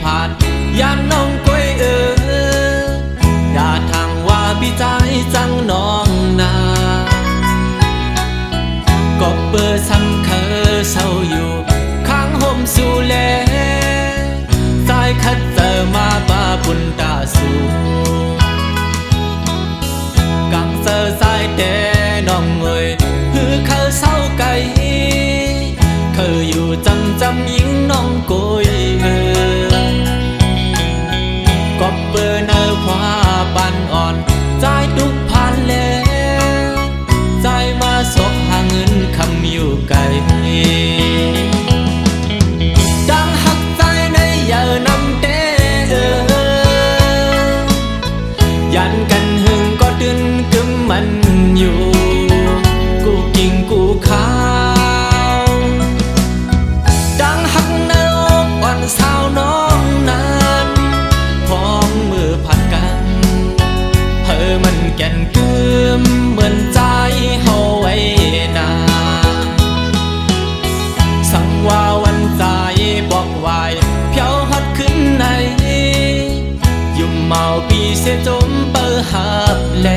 ผ่านยานน้องกวยด่าทางว่าพี่ใจจังน้องนาก็เปิดซ้ำเคอเศร้าอยู่ข้างห่มสู่แลสายคัดเจอมาบ้าบุญตาสูกังเซอสายแต่น้องเอ่ยฮือเขาเศร้าไก่เคยอยู่จำยิงน้องโกยก็เปิดเนื้อคว้าปันอ่อนใจทุกผ่านแล้วใจมาสกหาเงินคำอยู่ไกลดังหักใจในเยอนำเตยันกันหึงก็ดึนกึมมันอยู่กูกิ่งกูขาวดังหักเนื้อวันสาวน้องนั้นพองมือผัดกันเธอมันแก่นกึมเหมือนใจเฮาไว้นาสั่งว่าวันใจบอกวายเพียวฮัดขึ้นในยุ่มเมาปีเสียจมเปิดหับแล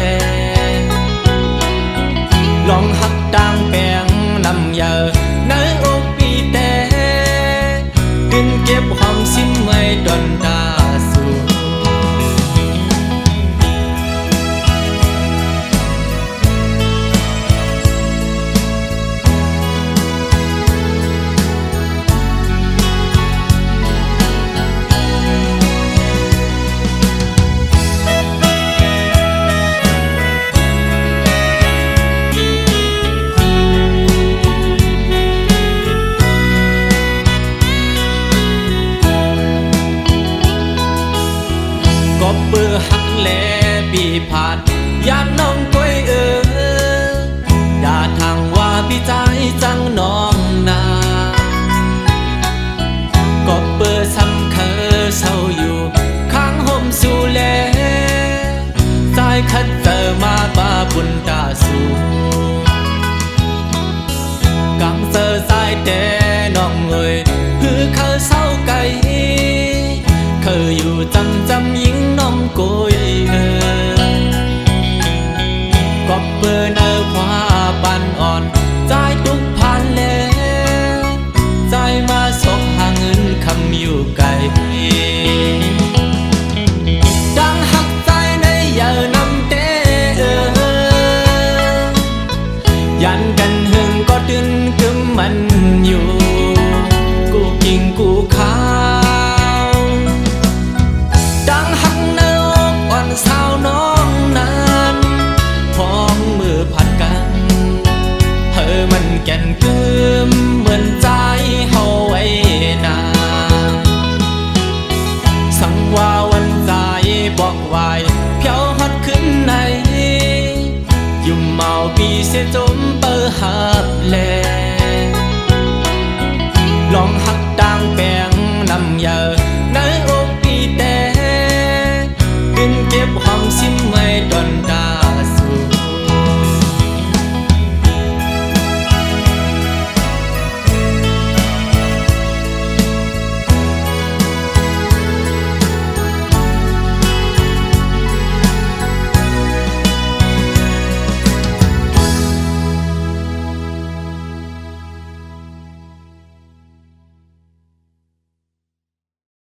ลองหักดังแปงนำเยอะในอกปีแต่ดึงเก็บความสิ้นไม่ดนตาสูก็เบื่อหักแลปีผ่านยานน้องกวยด่าทางว่าพี่ใจจังน้องนาก็เบื่อซ้ำเคอเศร้าอยู่ข้างห่มสู่แลสายคัดเจอมาบ้าบุญตาสูกังเซอสายแต่น้องเอ่ยฮือเขาเศร้าไก่เคยอยู่จำ